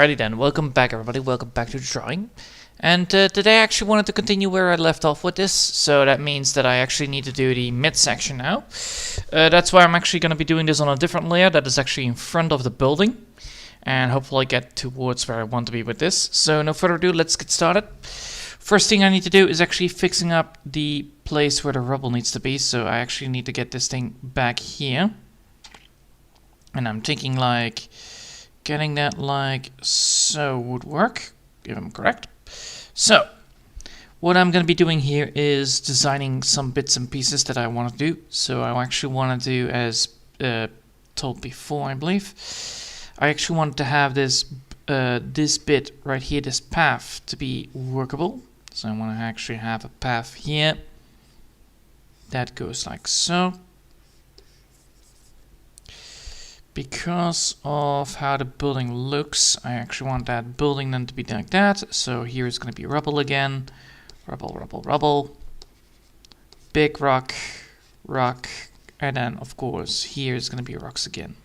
Alrighty then, welcome back everybody, welcome back to the drawing. And today I actually wanted to continue where I left off with this, so that means that I actually need to do the midsection now. That's why I'm actually going to be doing this on a different layer that is actually in front of the building. And hopefully get towards where I want to be with this. So no further ado, let's get started. First thing I need to do is actually fixing up the place where the rubble needs to be, so I actually need to get this thing back here. And I'm thinking like getting that like so would work, if I'm correct. So what I'm going to be doing here is designing some bits and pieces that I want to do. So I actually want to do, as told before, I believe, I actually want to have this this bit right here, this path, to be workable. So I want to actually have a path here that goes like so. Because of how the building looks, I actually want that building then to be like that. So here is going to be rubble again. Rubble, rubble, rubble. Big rock, rock. And then, of course, here is going to be rocks again.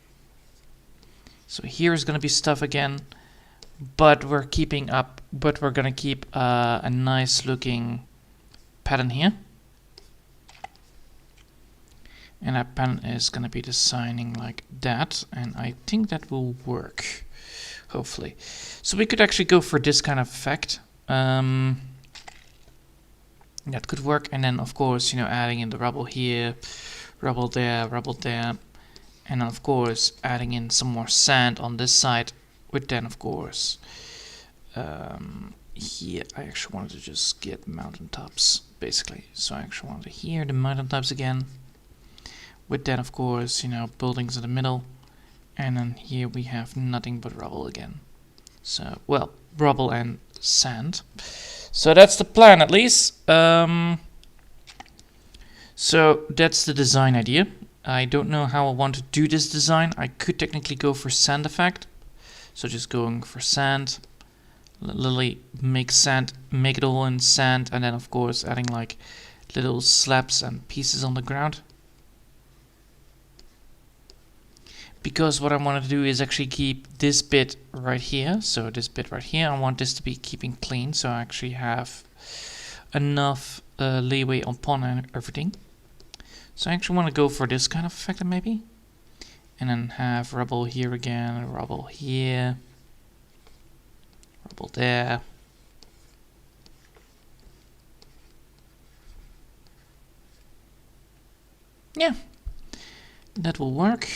So here is going to be stuff again. But we're keeping up, but we're going to keep a nice looking pattern here. And that pattern is going to be designing like that, and I think that will work, hopefully. So we could actually go for this kind of effect. That could work, and then of course, you know, adding in the rubble here, rubble there, and then of course adding in some more sand on this side, with then of course here I actually wanted to just get mountaintops basically. So I actually wanted to here the mountaintops again. With then, of course, you know, buildings in the middle. And then here we have nothing but rubble again. So, well, rubble and sand. So that's the plan, at least. So that's the design idea. I don't know how I want to do this design. I could technically go for sand effect. So just going for sand. Literally make sand, make it all in sand. And then, of course, adding like little slabs and pieces on the ground. Because what I want to do is actually keep this bit right here. So this bit right here, I want this to be keeping clean. So I actually have enough leeway upon everything. So I actually want to go for this kind of effect maybe. And then have rubble here again, rubble here, rubble there. Yeah, that will work.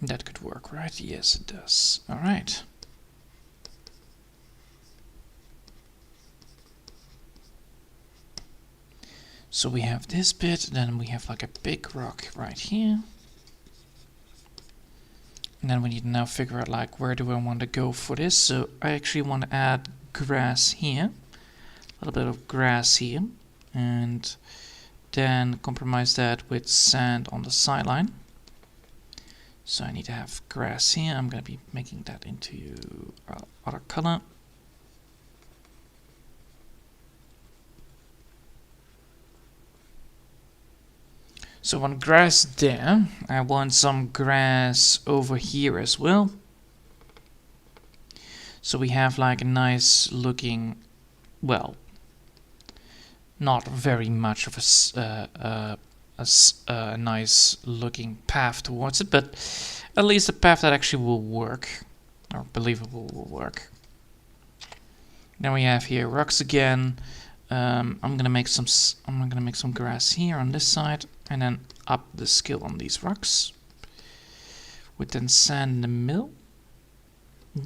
That could work, right? Yes, it does. All right. So we have this bit, then we have like a big rock right here. And then we need to now figure out like where do I want to go for this. So I actually want to add grass here. A little bit of grass here. And then compromise that with sand on the sideline. So I need to have grass here. I'm going to be making that into other color. So I want grass there. I want some grass over here as well. So we have like a nice looking, well, not very much of a nice looking path towards it, but at least a path that actually will work, or believable will work. Then we have here rocks again. I'm gonna make some grass here on this side, and then up the skill on these rocks. With then sand in the middle.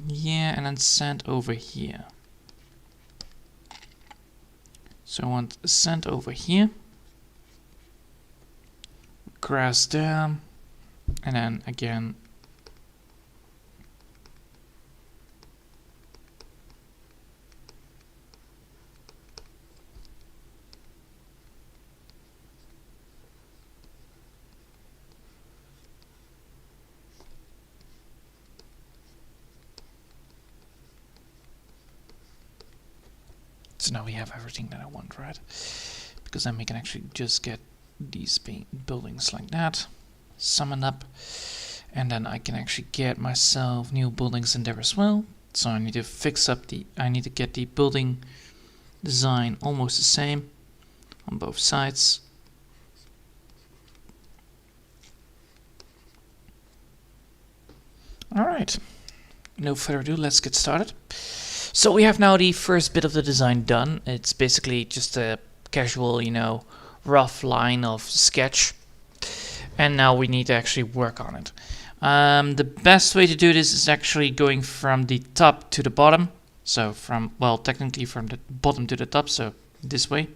Yeah, and then sand over here. So I want sand over here. Grass there, and then again So now we have everything that I want, right? Because then we can actually just get these buildings like that summoned up, and then I can actually get myself new buildings in there as well. So I need to I need to get the building design almost the same on both sides. Alright, no further ado, let's get started. So we have now the first bit of the design done. It's basically just a casual, you know, rough line of sketch. And now we need to actually work on it. The best way to do this is actually going from the top to the bottom. So well, technically from the bottom to the top, so this way.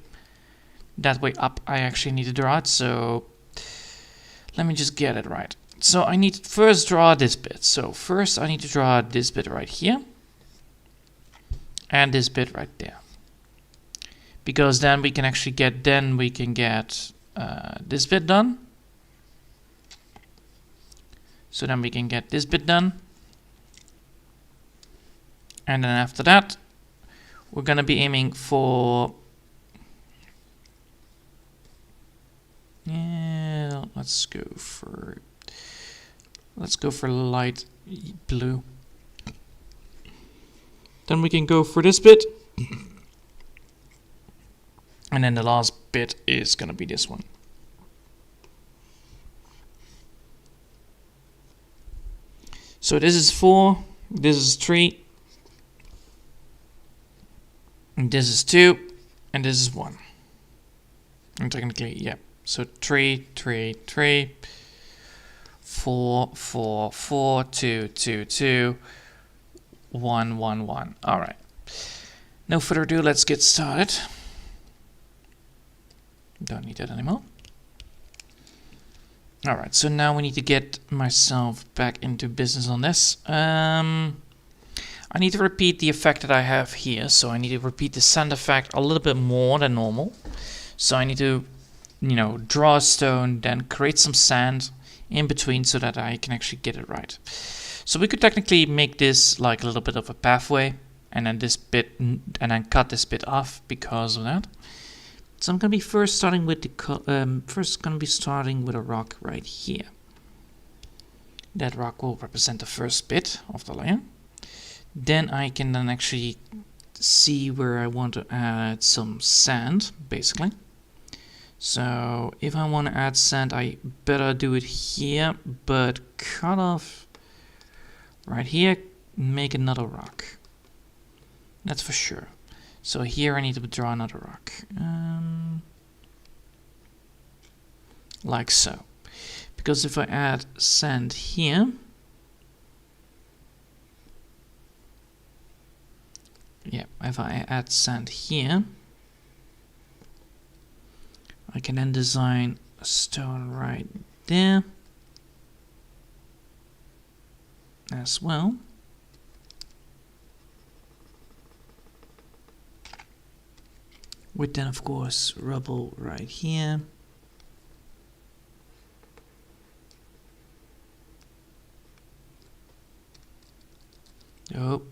That way up I actually need to draw it, so let me just get it right. So I need to first draw this bit. So first I need to draw this bit right here. And this bit right there. Because then we can actually get, this bit done. So then we can get this bit done. And then after that, we're going to be aiming for... Yeah, let's go for light blue. Then we can go for this bit. And then the last bit is going to be this one. So this is 4, this is 3, and this is 2, and this is 1. And technically, yeah. So 3, 3, 3, 4, 4, 4, 2, 2, 2, 1, 1, 1. Alright. No further ado, let's get started. Don't need that anymore. Alright, so now we need to get myself back into business on this. I need to repeat the effect that I have here. So I need to repeat the sand effect a little bit more than normal. So I need to, you know, draw a stone, then create some sand in between so that I can actually get it right. So we could technically make this like a little bit of a pathway, and then this bit, and then cut this bit off because of that. So I'm going to be first starting with a rock right here. That rock will represent the first bit of the layer. Then I can then actually see where I want to add some sand, basically. So if I want to add sand, I better do it here, but cut off right here, make another rock. That's for sure. So here I need to draw another rock. Like so. Because if I add sand here, yeah, if I add sand here, I can then design a stone right there as well. With then, of course, rubble right here. Oh.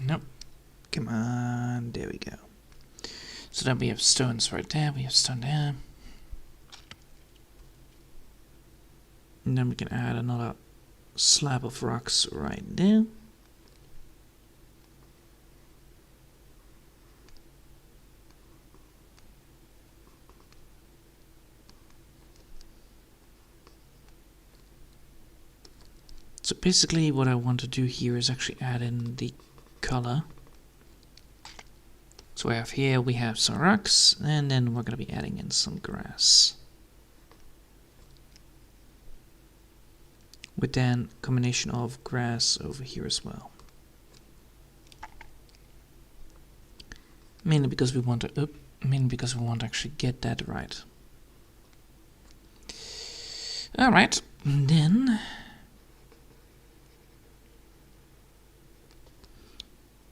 Nope. Come on. There we go. So then we have stones right there, we have stone there. And then we can add another slab of rocks right there. So basically what I want to do here is actually add in the color. So we have some rocks, and then we're going to be adding in some grass. With then combination of grass over here as well. Mainly because we want to actually get that right. Alright, then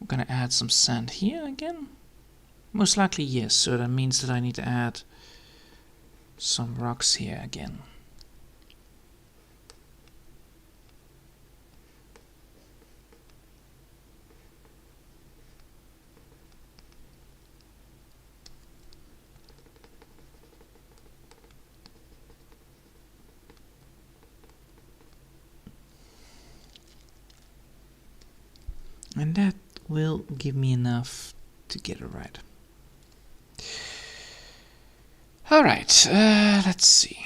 we're going to add some sand here again. Most likely yes, so that means that I need to add some rocks here again. And that will give me enough to get it right. Alright, let's see.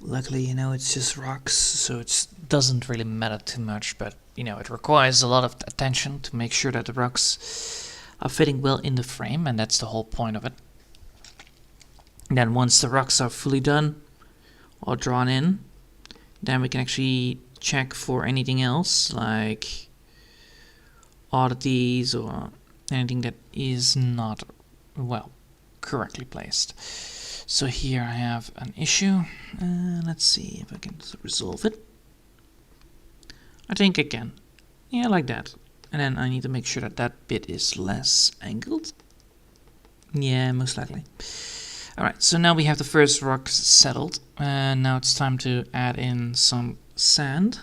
Luckily, it's just rocks, so it doesn't really matter too much, but, it requires a lot of attention to make sure that the rocks are fitting well in the frame, and that's the whole point of it. And then once the rocks are fully done, or drawn in, then we can actually check for anything else, like oddities or anything that is not, well, correctly placed. So here I have an issue. Let's see if I can resolve it. I think I can. Yeah, like that. And then I need to make sure that that bit is less angled. Yeah, most likely. Alright, so now we have the first rocks settled. And now it's time to add in some sand.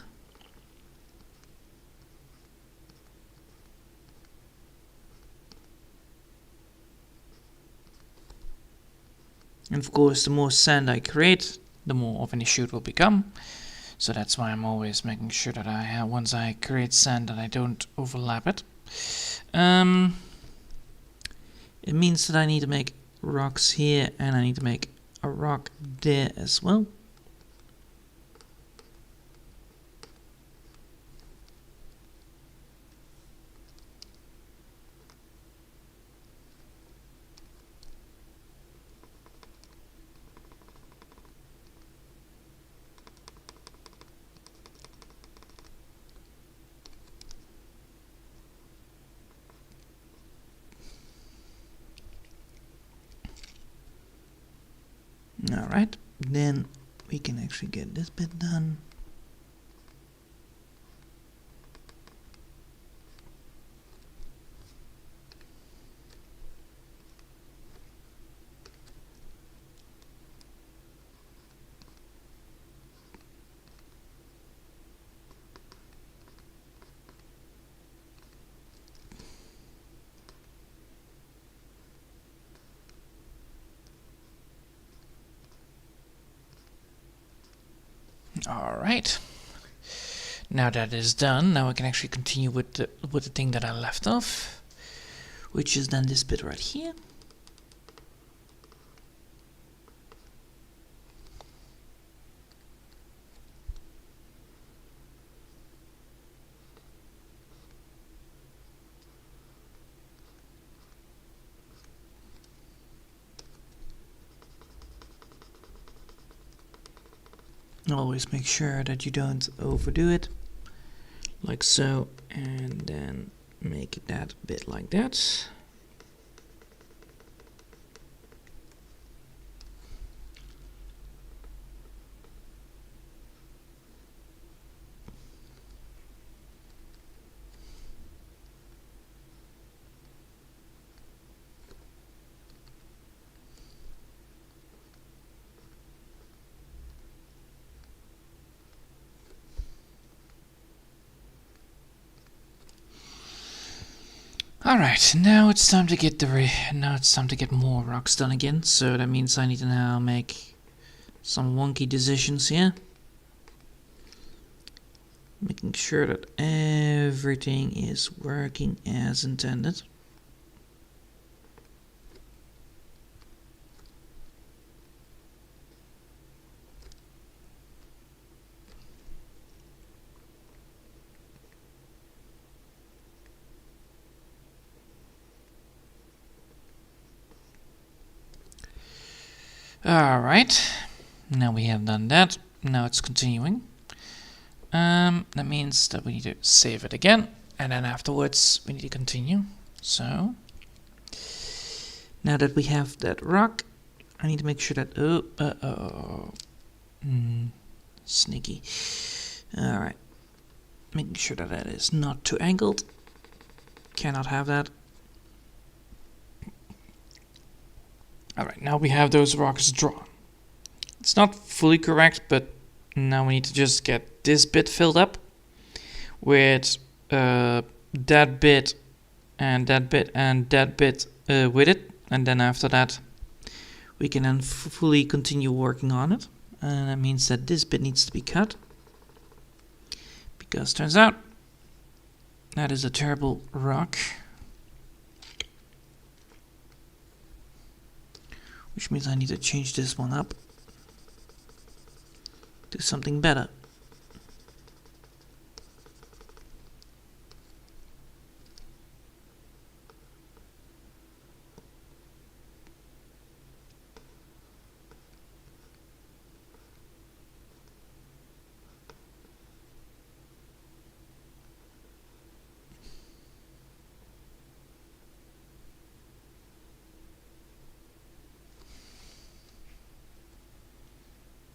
And of course, the more sand I create, the more of an issue it will become. So that's why I'm always making sure that once I create sand, that I don't overlap it. It means that I need to make rocks here, and I need to make a rock there as well. Alright, then we can actually get this bit done. Alright. Now that is done, now I can actually continue with the thing that I left off, which is then this bit right here. Always make sure that you don't overdo it, like so, and then make that bit like that. Alright, now it's time to get more rocks done again. So that means I need to now make some wonky decisions here. Making sure that everything is working as intended. Alright, now we have done that. Now it's continuing. That means that we need to save it again, and then afterwards we need to continue. So, now that we have that rock, I need to make sure that, sneaky. Alright, making sure that that is not too angled. Cannot have that. Alright, now we have those rocks drawn. It's not fully correct, but now we need to just get this bit filled up with that bit and that bit and that bit with it. And then after that, we can then fully continue working on it. And that means that this bit needs to be cut. Because turns out, that is a terrible rock. Which means I need to change this one up to something better.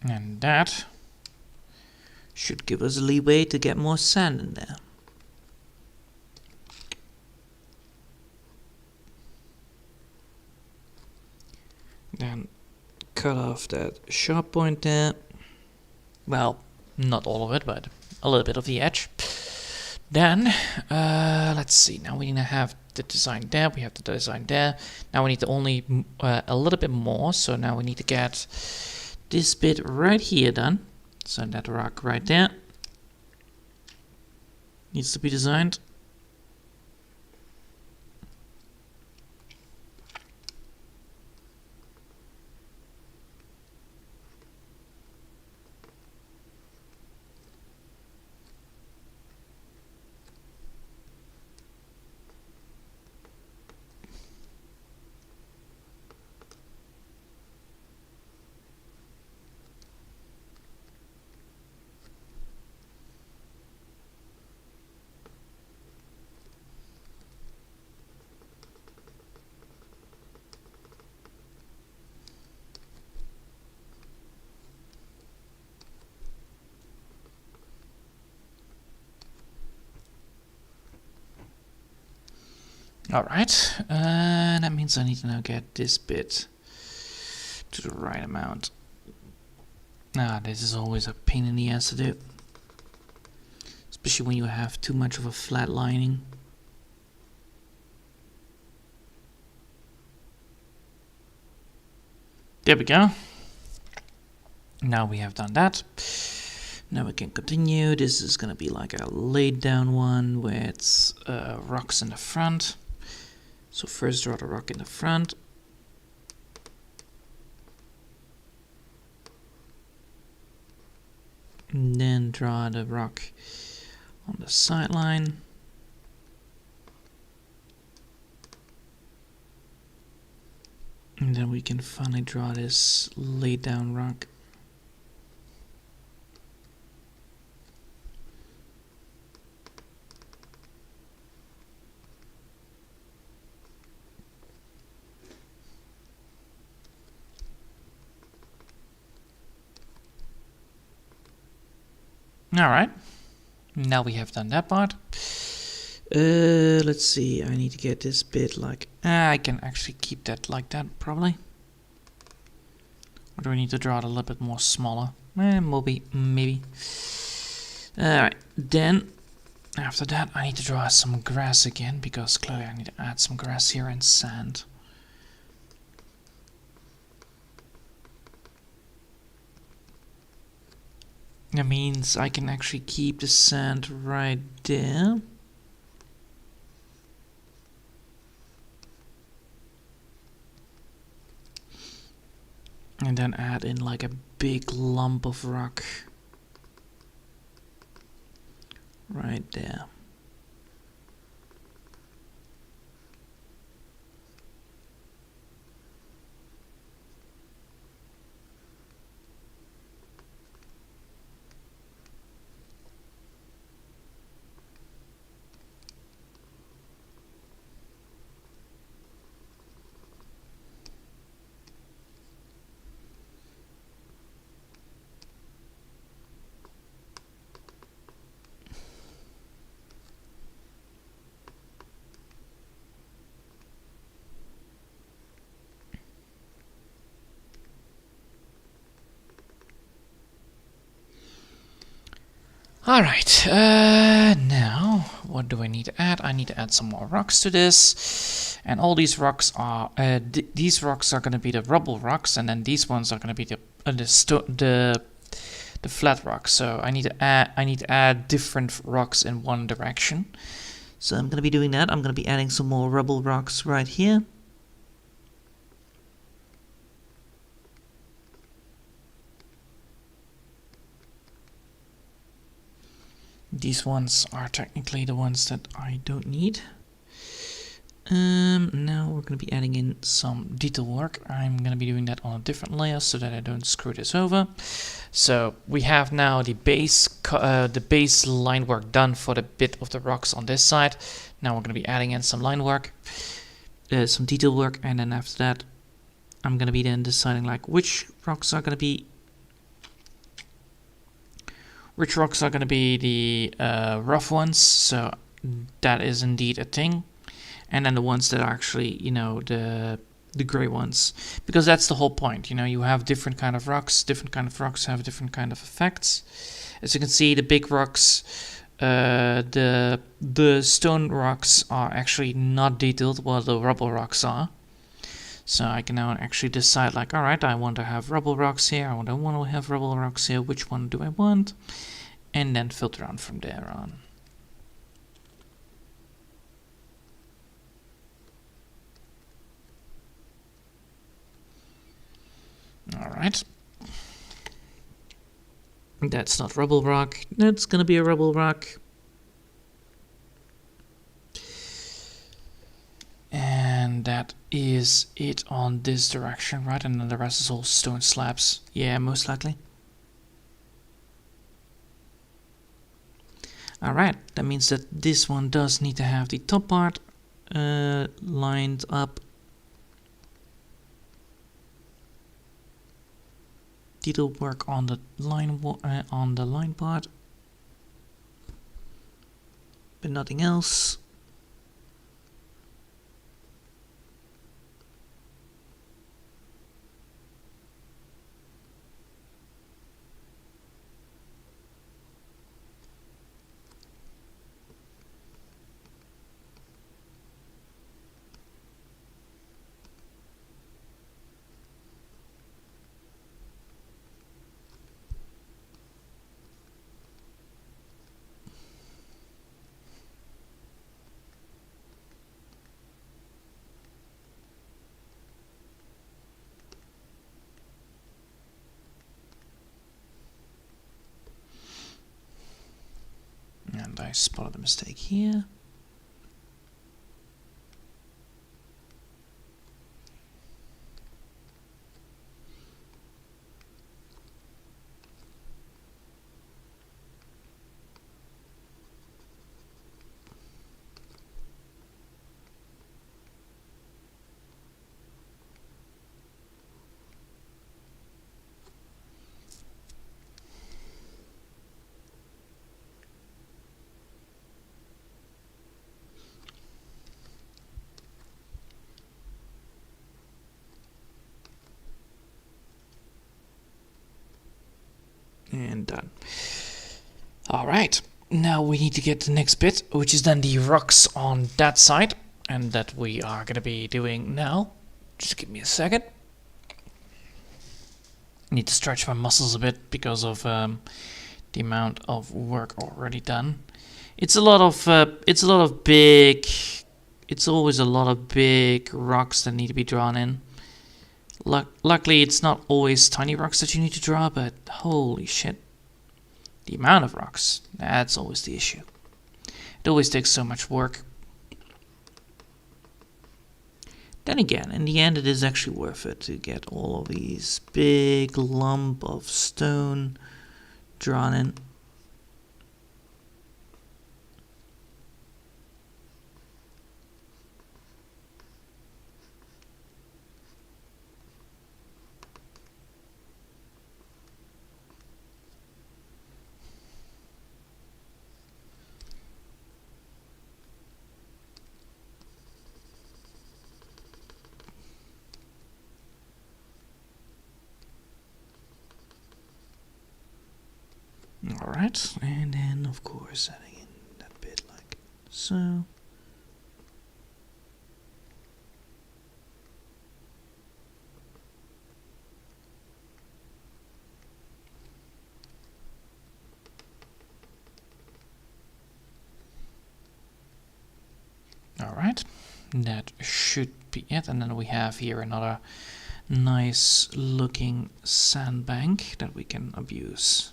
And that should give us leeway to get more sand in there. Then cut off that sharp point there. Well, not all of it, but a little bit of the edge. Then, let's see, now we need to have the design there, we have the design there. Now we need to only a little bit more, so now we need to get this bit right here done. So that rock right there needs to be designed. Alright, that means I need to now get this bit to the right amount. This is always a pain in the ass to do. Especially when you have too much of a flat lining. There we go. Now we have done that. Now we can continue. This is going to be like a laid down one with rocks in the front. So first draw the rock in the front. And then draw the rock on the sideline. And then we can finally draw this laid down rock. Alright, now we have done that part. Let's see, I need to get this bit like... I can actually keep that like that, probably. Or do I need to draw it a little bit more smaller? Maybe. Alright, then, after that I need to draw some grass again, because clearly I need to add some grass here and sand. That means I can actually keep the sand right there. And then add in like a big lump of rock. Right there. Alright, now what do I need to add? I need to add some more rocks to this. And all these rocks are, these rocks are going to be the rubble rocks, and then these ones are going to be the flat rocks. So I need to add different rocks in one direction. So I'm going to be doing that. I'm going to be adding some more rubble rocks right here. These ones are technically the ones that I don't need. Now we're going to be adding in some detail work. I'm going to be doing that on a different layer so that I don't screw this over. So we have now the base line work done for the bit of the rocks on this side. Now we're going to be adding in some line work, some detail work, and then after that I'm going to be then deciding like which rocks are going to be the rough ones. So that is indeed a thing. And then the ones that are actually, you know, the gray ones, because that's the whole point. You know, you have different kind of rocks. Different kind of rocks have different kind of effects. As you can see, the big rocks, the stone rocks are actually not detailed, while the rubble rocks are. So I can now actually decide like, all right, I want to have rubble rocks here. I don't want to have rubble rocks here. Which one do I want? And then filter on from there on. Alright. That's not rubble rock. That's gonna be a rubble rock. And that is it on this direction, right? And then the rest is all stone slabs. Yeah, most likely. Alright, that means that this one does need to have the top part lined up. Detail work on the line part, but nothing else. And I spotted a mistake here. And done. Alright, now we need to get the next bit, which is then the rocks on that side, and that we are going to be doing now. Just give me a second. I need to stretch my muscles a bit because of the amount of work already done. It's always a lot of big rocks that need to be drawn in. Luckily, it's not always tiny rocks that you need to draw, but holy shit. The amount of rocks, that's always the issue. It always takes so much work. Then again, in the end, it is actually worth it to get all of these big lump of stone drawn in. Alright, and then of course adding in that bit like so. Alright, that should be it, and then we have here another nice looking sandbank that we can abuse.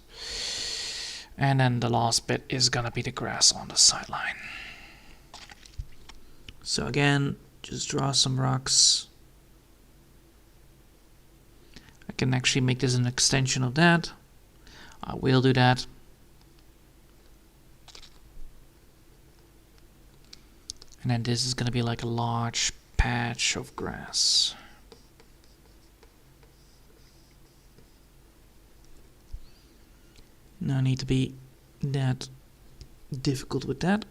And then the last bit is gonna be the grass on the sideline. So again, just draw some rocks. I can actually make this an extension of that. I will do that. And then this is gonna be like a large patch of grass. No need to be that difficult with that.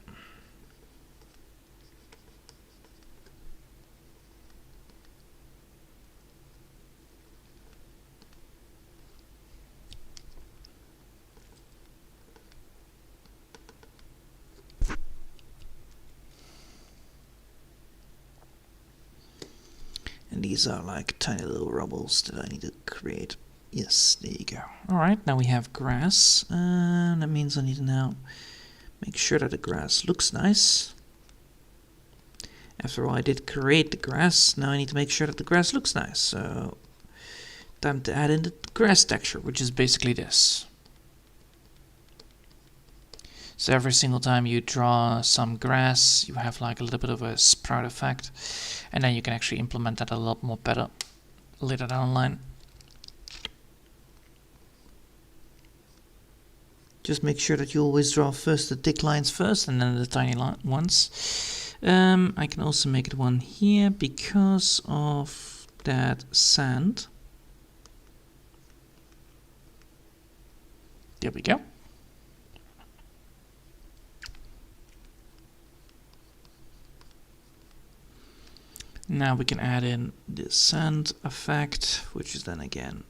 And these are like tiny little rubbles that I need to create. Yes, there you go. Alright, now we have grass. That means I need to now make sure that the grass looks nice. After all, I did create the grass. Now I need to make sure that the grass looks nice. So, time to add in the grass texture, which is basically this. So every single time you draw some grass, you have like a little bit of a sprout effect. And then you can actually implement that a lot more better later down the line. Just make sure that you always draw first the thick lines first and then the tiny ones. I can also make it one here because of that sand. There we go. Now we can add in the sand effect, which is then again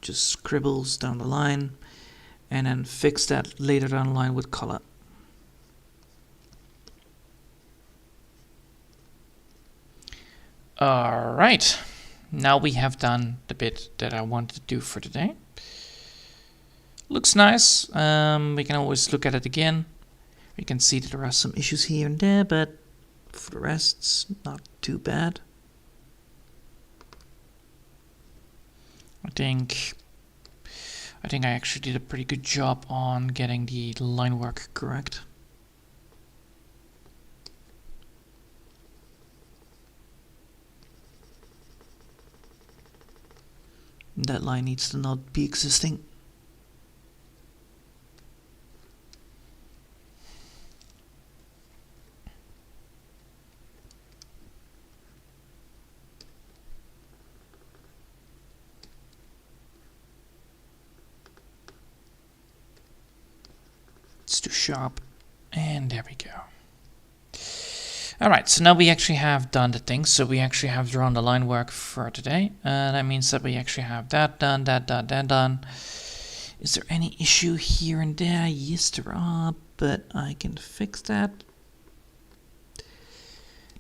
just scribbles down the line, and then fix that later down the line with color. Alright, now we have done the bit that I wanted to do for today. Looks nice. We can always look at it again. We can see that there are some issues here and there, but for the rest, it's not too bad. I think I actually did a pretty good job on getting the line work correct. That line needs to not be existing. It's too sharp, and there we go. Alright, so now we actually have done the thing, so we actually have drawn the line work for today. That means that we actually have that done, that done. Is there any issue here and there? Yes, there are, but I can fix that.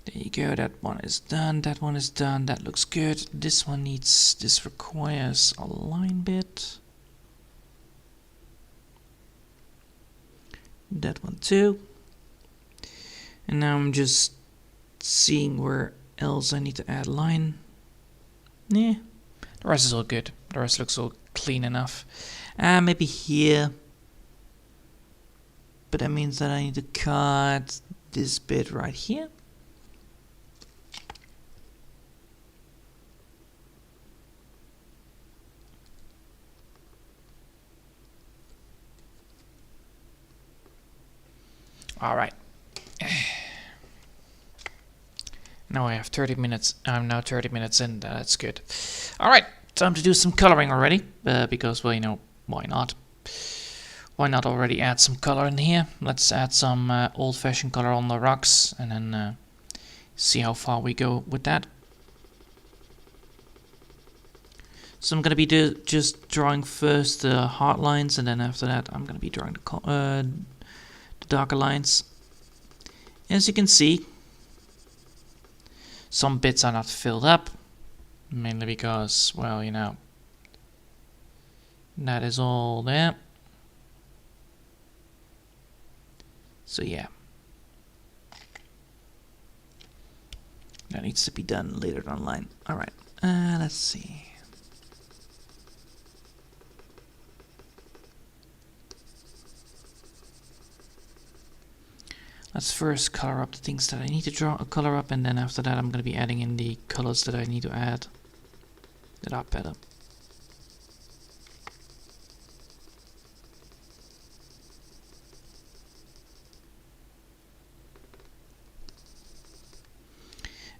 There you go, that one is done, that one is done, that looks good. This one requires a line bit. That one too. And now I'm just seeing where else I need to add line. Yeah, the rest is all good. The rest looks all clean enough. Maybe here. But that means that I need to cut this bit right here. Alright. Now I have 30 minutes. I'm now 30 minutes in. That's good. Alright, time to do some coloring already. Because, well, you know, why not? Why not already add some color in here? Let's add some old-fashioned color on the rocks. And then see how far we go with that. So I'm going to be just drawing first the hard lines, and then after that I'm going to be drawing the darker lines. As you can see, some bits are not filled up, mainly because, well, you know, that is all there. So yeah, that needs to be done later down the line. Alright, let's see. Let's first color up the things that I need to color up, and then after that I'm going to be adding in the colors that I need to add that are better.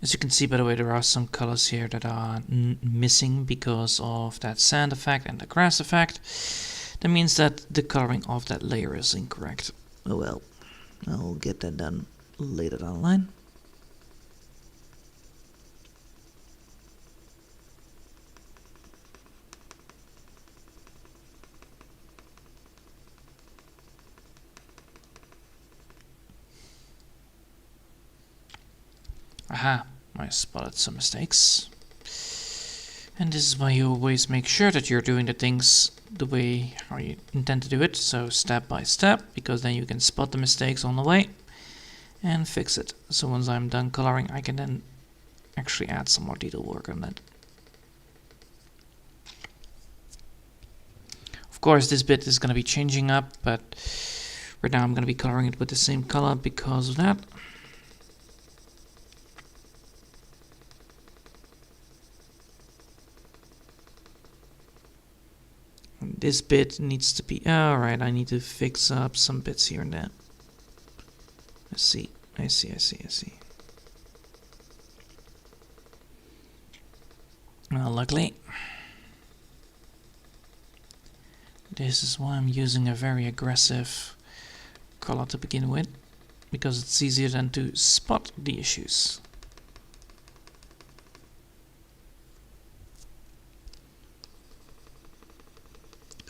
As you can see, by the way, there are some colors here that are missing because of that sand effect and the grass effect. That means that the coloring of that layer is incorrect. Oh well, I'll get that done later down the line. Aha, I spotted some mistakes. And this is why you always make sure that you're doing the things the way how you intend to do it, so step by step, because then you can spot the mistakes on the way and fix it. So once I'm done coloring, I can then actually add some more detail work on that. Of course, this bit is going to be changing up, but right now I'm going to be coloring it with the same color because of that. This bit needs to be... Alright, I need to fix up some bits here and there. I see. Well, luckily, this is why I'm using a very aggressive color to begin with, because it's easier than to spot the issues.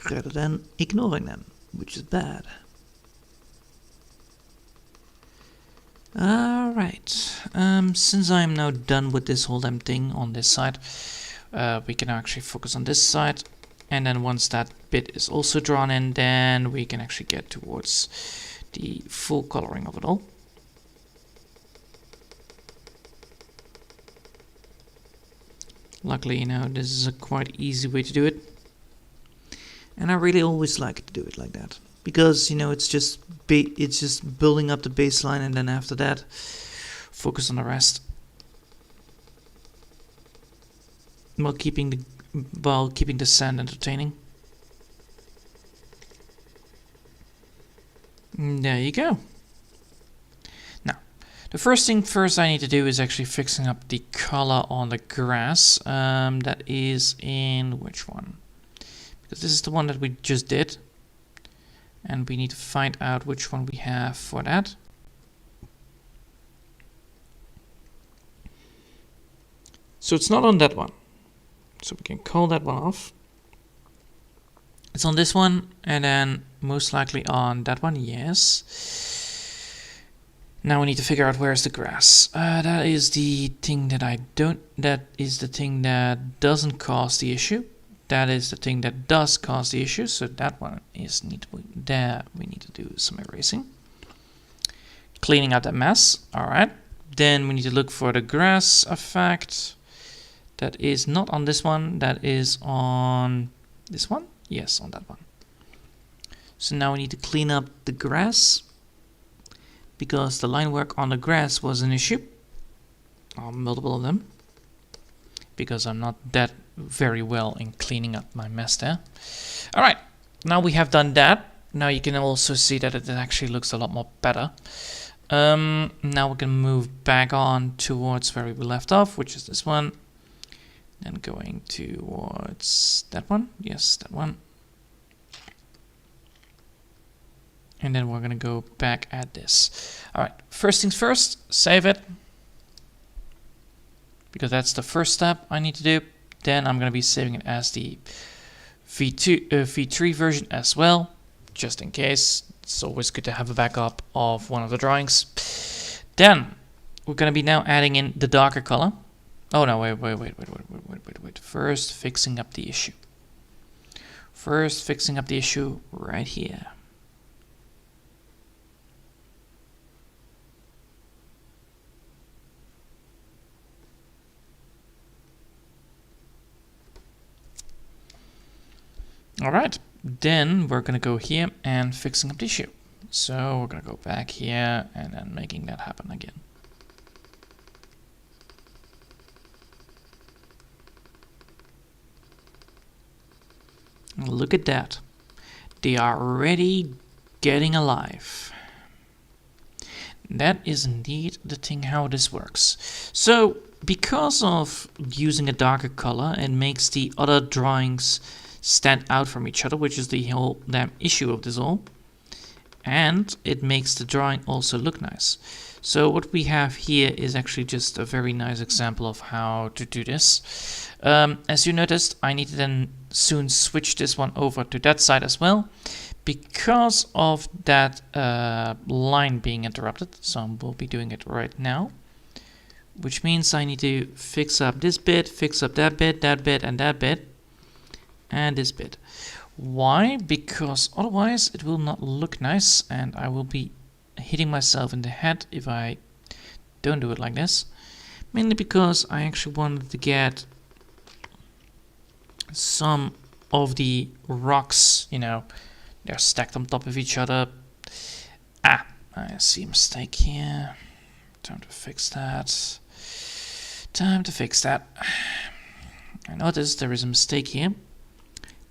Rather than ignoring them, which is bad. Alright, since I'm now done with this whole damn thing on this side, we can actually focus on this side, and then once that bit is also drawn in, then we can actually get towards the full coloring of it all. Luckily, you know, this is a quite easy way to do it. And I really always like to do it like that, because, you know, it's just building up the baseline, and then after that, focus on the rest, while keeping the sand entertaining. And there you go. Now, the first thing I need to do is actually fixing up the color on the grass. That is in which one? Because this is the one that we just did, and we need to find out which one we have for that. So it's not on that one, so we can call that one off. It's on this one, and then most likely on that one, yes. Now we need to figure out where's the grass. That is the thing that is the thing that doesn't cause the issue. That is the thing that does cause the issue, so that one is there. We need to do some erasing. Cleaning out that mess. Alright. Then we need to look for the grass effect. That is not on this one. That is on this one? Yes, on that one. So now we need to clean up the grass, because the line work on the grass was an issue. Multiple of them. Because I'm not that very well in cleaning up my mess there. Alright, now we have done that. Now you can also see that it actually looks a lot more better. Now we can move back on towards where we left off, which is this one. Then going towards that one. Yes, that one. And then we're going to go back at this. Alright, first things first, save it. Because that's the first step I need to do. Then I'm going to be saving it as the V3 version as well, just in case. It's always good to have a backup of one of the drawings. Then we're going to be now adding in the darker color. Oh no, wait. First fixing up the issue. Right here. Alright, then we're going to go here and fixing up the issue. So we're going to go back here and then making that happen again. Look at that. They are already getting alive. That is indeed the thing how this works. So because of using a darker color, it makes the other drawings stand out from each other, which is the whole damn issue of this all. And it makes the drawing also look nice. So what we have here is actually just a very nice example of how to do this. As you noticed, I need to then soon switch this one over to that side as well, because of that line being interrupted. So we'll be doing it right now, which means I need to fix up this bit, fix up that bit, and that bit. And this bit. Why? Because otherwise it will not look nice and I will be hitting myself in the head if I don't do it like this. Mainly because I actually wanted to get some of the rocks, you know, they're stacked on top of each other. I see a mistake here. Time to fix that. I noticed there is a mistake here.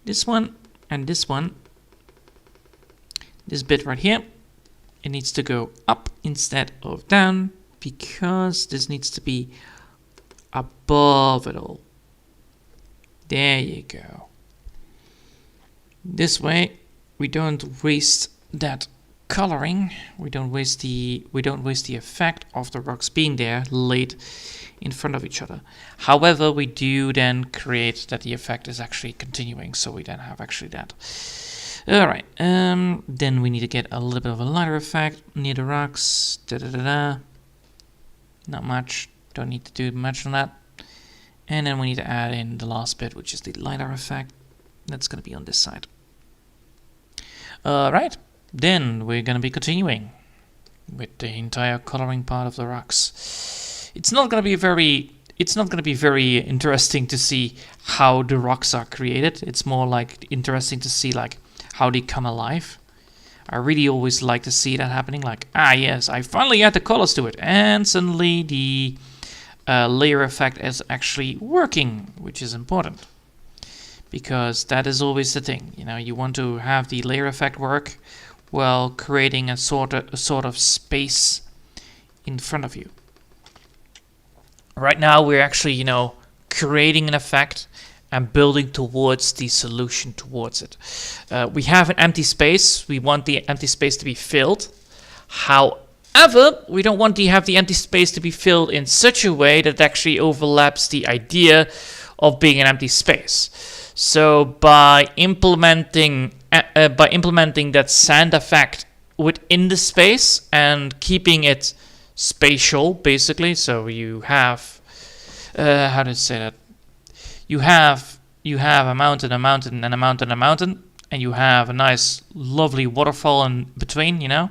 This one and this one, this bit right here, it needs to go up instead of down, because this needs to be above it all. There you go. This way we don't waste that coloring, we don't waste the effect of the rocks being there laid in front of each other. However, we do then create that the effect is actually continuing, so we then have actually that. Alright, then we need to get a little bit of a lighter effect near the rocks. Not much, don't need to do much on that. And then we need to add in the last bit, which is the lighter effect. That's going to be on this side. Alright, then we're going to be continuing with the entire coloring part of the rocks. It's not going to be very interesting to see how the rocks are created. It's more like interesting to see like how they come alive. I really always like to see that happening, like, yes, I finally add the colors to it, and suddenly the layer effect is actually working, which is important. Because that is always the thing, you know, you want to have the layer effect work while creating a sort of space in front of you. Right now we're actually, you know, creating an effect and building towards the solution towards it. We have an empty space. We want the empty space to be filled. However, we don't want to have the empty space to be filled in such a way that it actually overlaps the idea of being an empty space. So by implementing that sand effect within the space and keeping it spatial, basically. So you have, how to say that? You have a mountain, and a mountain, and you have a nice, lovely waterfall in between, you know.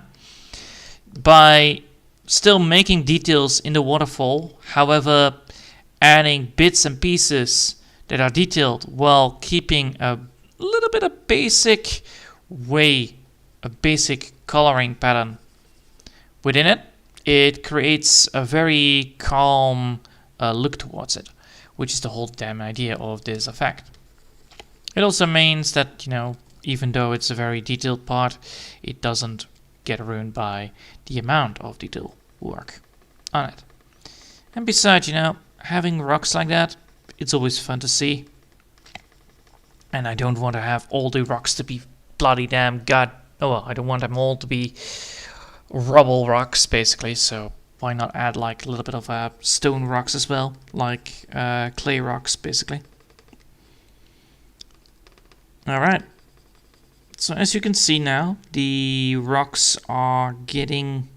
By still making details in the waterfall, however, adding bits and pieces that are detailed while keeping a little bit of basic coloring pattern within it. It creates a very calm look towards it, which is the whole damn idea of this effect. It also means that, you know, even though it's a very detailed part, it doesn't get ruined by the amount of detail work on it. And besides, you know, having rocks like that, it's always fun to see. And I don't want to have all the rocks to be bloody damn I don't want them all to be rubble rocks, basically, so why not add like a little bit of stone rocks as well, like clay rocks, basically. Alright. So as you can see now, the rocks are getting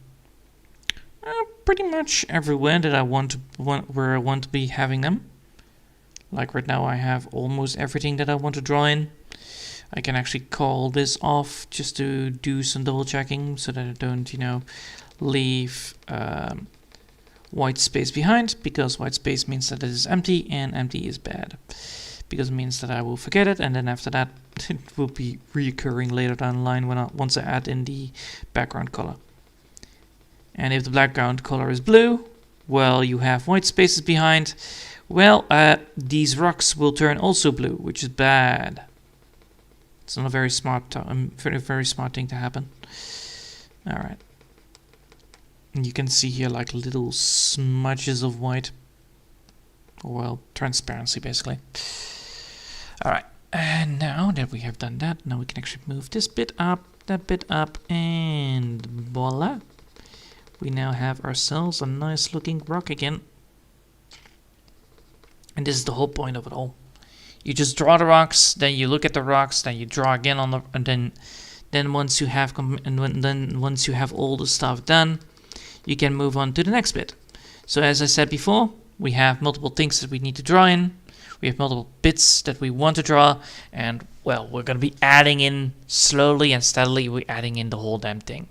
pretty much everywhere that I want where I want to be having them. Like right now I have almost everything that I want to draw in. I can actually call this off just to do some double checking so that I don't, leave white space behind, because white space means that it is empty, and empty is bad because it means that I will forget it, and then after that it will be reoccurring later down the line once I add in the background color. And if the background color is blue, well, you have white spaces behind. Well, these rocks will turn also blue, which is bad. It's not a very smart, very smart thing to happen. All right. And you can see here like little smudges of white. Well, transparency basically. All right. And now that we have done that, now we can actually move this bit up, that bit up, and voila. We now have ourselves a nice looking rock again. And this is the whole point of it all. You just draw the rocks, then you look at the rocks, then you draw again on the, and then once you have once you have all the stuff done, you can move on to the next bit. So as I said before, we have multiple things that we need to draw in. We have multiple bits that we want to draw, and well, we're going to be adding in slowly and steadily. We're adding in the whole damn thing.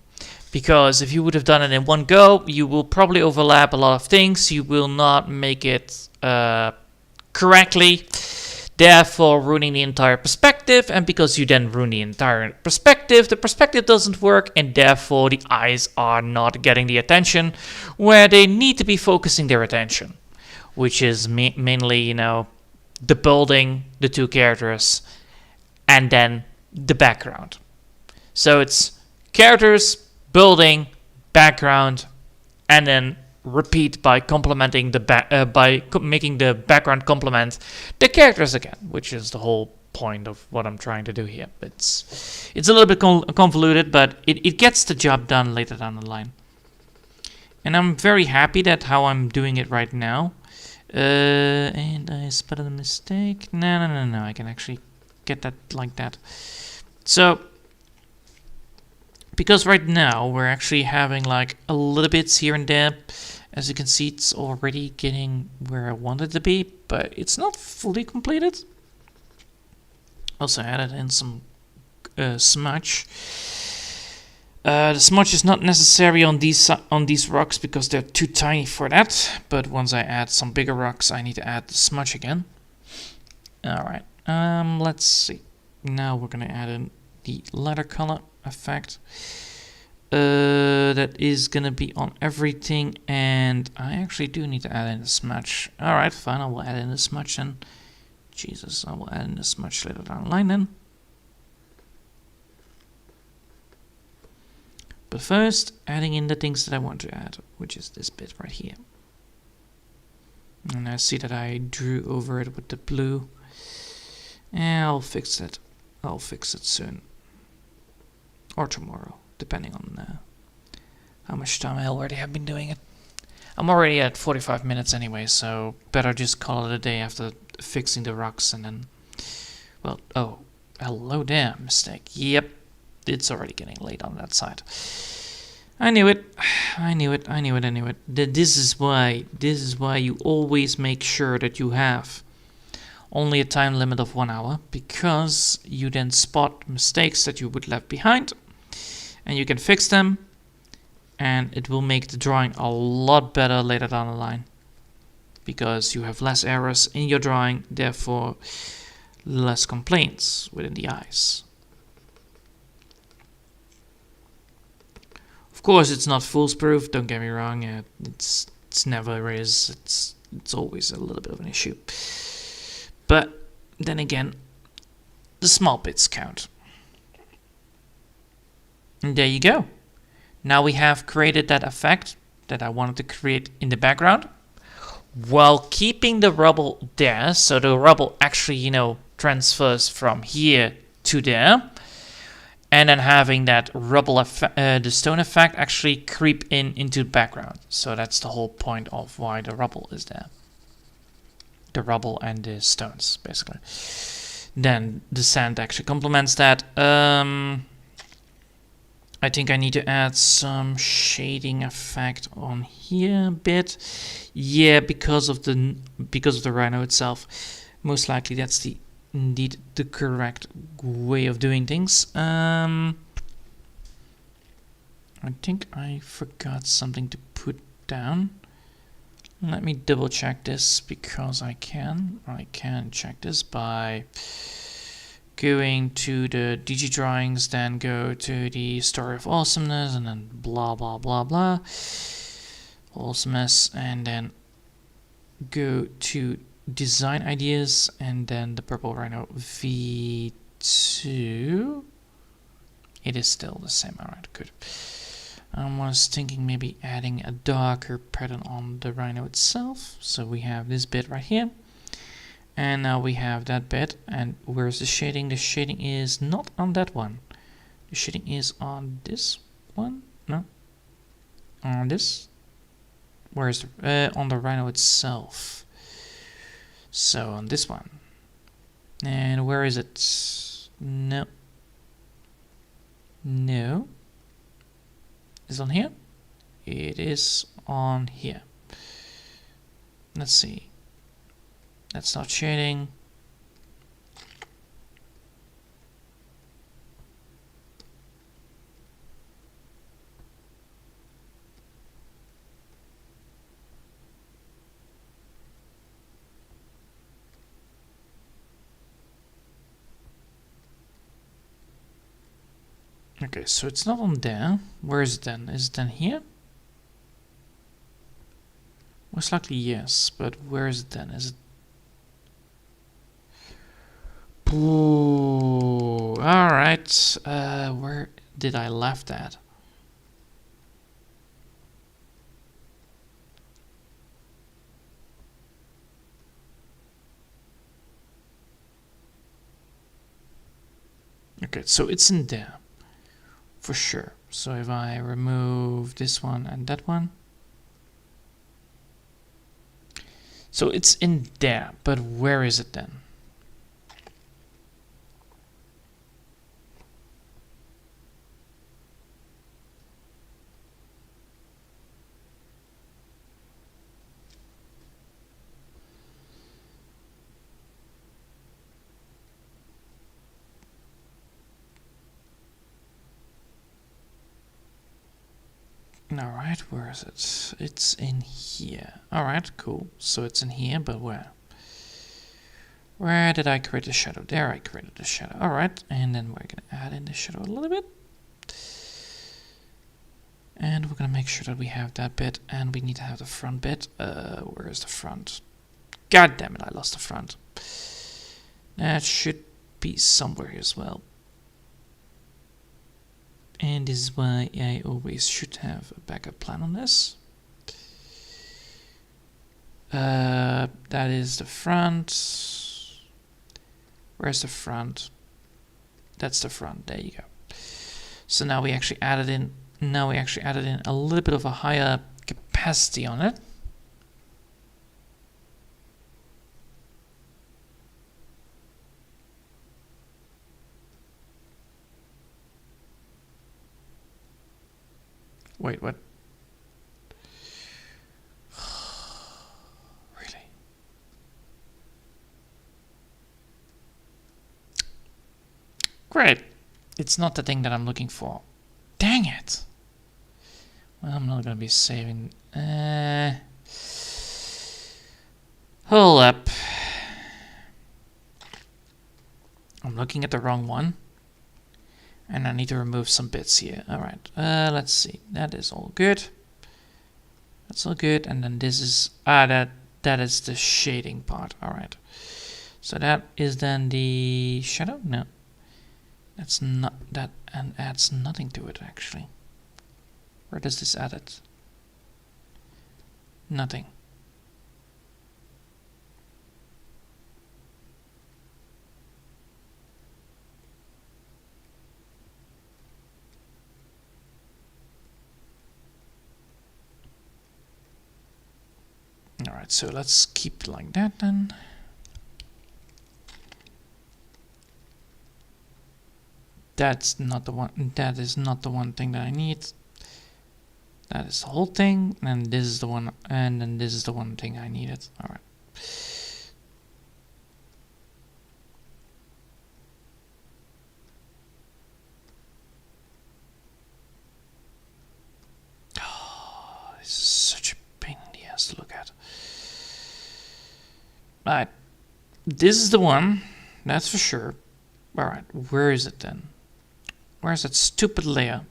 Because if you would have done it in one go, you will probably overlap a lot of things. You will not make it correctly, therefore ruining the entire perspective. And because you then ruin the entire perspective, the perspective doesn't work, and therefore the eyes are not getting the attention where they need to be focusing their attention, which is mainly, the building, the two characters, and then the background. So it's characters, building, background, and then repeat by complementing making the background complement the characters again, which is the whole point of what I'm trying to do here. It's a little bit convoluted, but it gets the job done later down the line. And I'm very happy that how I'm doing it right now. And I spotted a mistake. No, I can actually get that like that. So because right now we're actually having like a little bits here and there. As you can see, it's already getting where I want it to be, but it's not fully completed. Also added in some smudge. The smudge is not necessary on these rocks because they're too tiny for that. But once I add some bigger rocks, I need to add the smudge again. All right. Let's see. Now we're gonna add in the letter color effect. That is gonna be on everything, and I actually do need to add in the smudge. Alright, fine, I will add in the smudge then. Jesus, I will add in the smudge later down the line then. But first, adding in the things that I want to add, which is this bit right here. And I see that I drew over it with the blue. And I'll fix it. I'll fix it soon. Or tomorrow, depending on how much time I already have been doing it. I'm already at 45 minutes anyway, so better just call it a day after fixing the rocks and then... Well, oh, hello there, mistake. Yep, it's already getting late on that side. I knew it. This is why you always make sure that you have only a time limit of 1 hour, because you then spot mistakes that you would left behind, and you can fix them, and it will make the drawing a lot better later down the line, because you have less errors in your drawing, therefore less complaints within the eyes. Of course, it's not foolproof, don't get me wrong. It's never is. It's always a little bit of an issue. But then again, the small bits count. And there you go. Now we have created that effect that I wanted to create in the background, while keeping the rubble there. So the rubble actually, transfers from here to there. And then having that rubble effect, the stone effect actually creep into the background. So that's the whole point of why the rubble is there. The rubble and the stones, basically. then the sand actually complements that. I think I need to add some shading effect on here a bit. Yeah, because of the rhino itself. Most likely that's indeed the correct way of doing things. I think I forgot something to put down. Let me double check this because I can check this by going to the DG drawings, then go to the story of awesomeness, and then blah blah blah blah awesomeness, and then go to design ideas, and then the purple rhino v2. It is still the same. Alright, good. I was thinking maybe adding a darker pattern on the rhino itself. So we have this bit right here. And now we have that bit. And where's the shading? The shading is not on that one. The shading is on this one. No. On this. Where's the on the rhino itself? So on this one. And where is it? No. No. Is it on here? It is on here. Let's see. That's not shading. Okay, so it's not on there. Where is it then? Is it then here? Most likely yes, but where is it then? Is it... Ooh, alright. Where did I left that? Okay, so it's in there. For sure. So if I remove this one and that one. So it's in there, but where is it then? Alright, where is it? It's in here. Alright, cool. So it's in here, but where? Where did I create the shadow? There I created the shadow. Alright, and then we're going to add in the shadow a little bit. And we're going to make sure that we have that bit, and we need to have the front bit. Where is the front? God damn it, I lost the front. That should be somewhere as well. And this is why I always should have a backup plan on this. That is the front. Where's the front? That's the front. There you go. So now we actually added in. Now we actually added in a little bit of a higher capacity on it. Wait, what? Really? Great. It's not the thing that I'm looking for. Dang it. Well, I'm not going to be saving... Hold up. I'm looking at the wrong one. And I need to remove some bits here. Alright, let's see. That is all good. That's all good. And then this is... that is the shading part. Alright. So that is then the shadow? No. That's not... That and adds nothing to it, actually. Where does this add it? Nothing. Alright, so let's keep it like that then. That's not the one. That is not the one thing that I need. That is the whole thing, and this is the one, and then this is the one thing I needed. All right. Oh, this is such a pain in the ass to look at. All right, this is the one. That's for sure. All right, where is it then? Where's that stupid layer?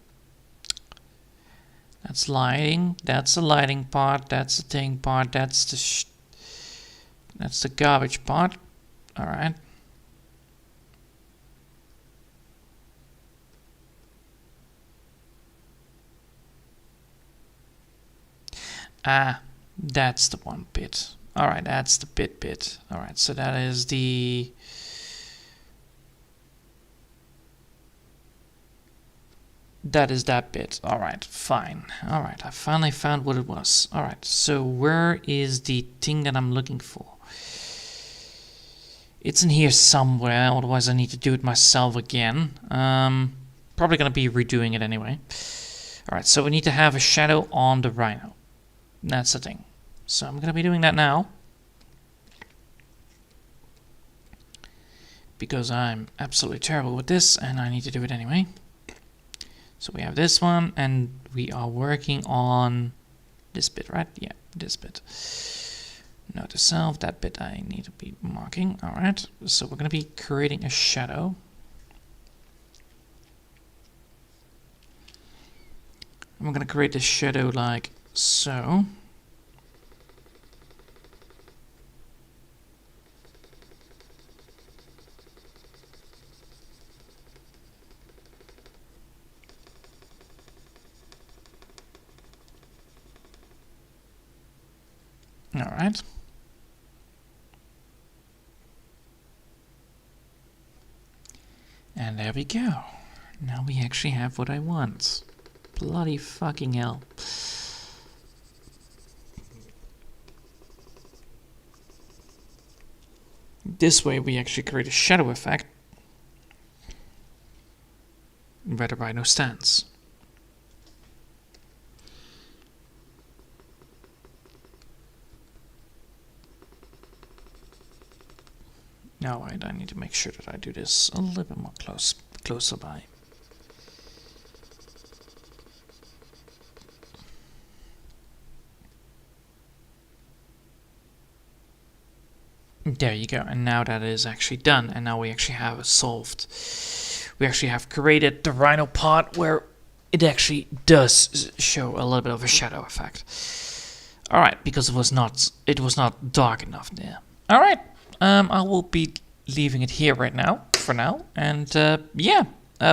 That's lighting. That's the lighting part. That's the thing part. That's the garbage part. All right. Ah, that's the one bit. All right, that's the bit. All right, so that is the. That is that bit. Alright, fine. Alright, I finally found what it was. Alright, so where is the thing that I'm looking for? It's in here somewhere, otherwise I need to do it myself again. Probably gonna be redoing it anyway. Alright, so we need to have a shadow on the rhino. That's the thing. So I'm gonna be doing that now. Because I'm absolutely terrible with this, and I need to do it anyway. So we have this one, and we are working on this bit, right? Yeah, this bit. Note to self, that bit I need to be marking. All right, so we're going to be creating a shadow. And we're going to create this shadow like so. All right. And there we go. Now we actually have what I want. Bloody fucking hell. This way we actually create a shadow effect where the rhino stands. Now I need to make sure that I do this a little bit more closer by. There you go, and now that is actually done, and now we actually have it solved. We actually have created the rhino part where it actually does show a little bit of a shadow effect. Alright, because it was not dark enough there. Alright. I will be leaving it here right now, for now, and yeah,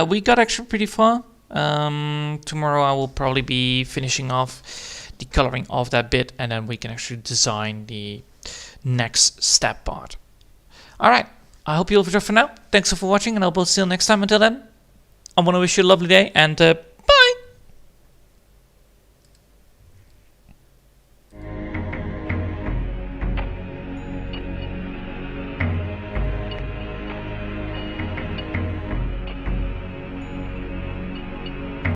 we got actually pretty far. Tomorrow I will probably be finishing off the coloring of that bit, and then we can actually design the next step part. Alright, I hope you'll enjoy for now. Thanks for watching, and I'll see you next time. Until then, I want to wish you a lovely day, and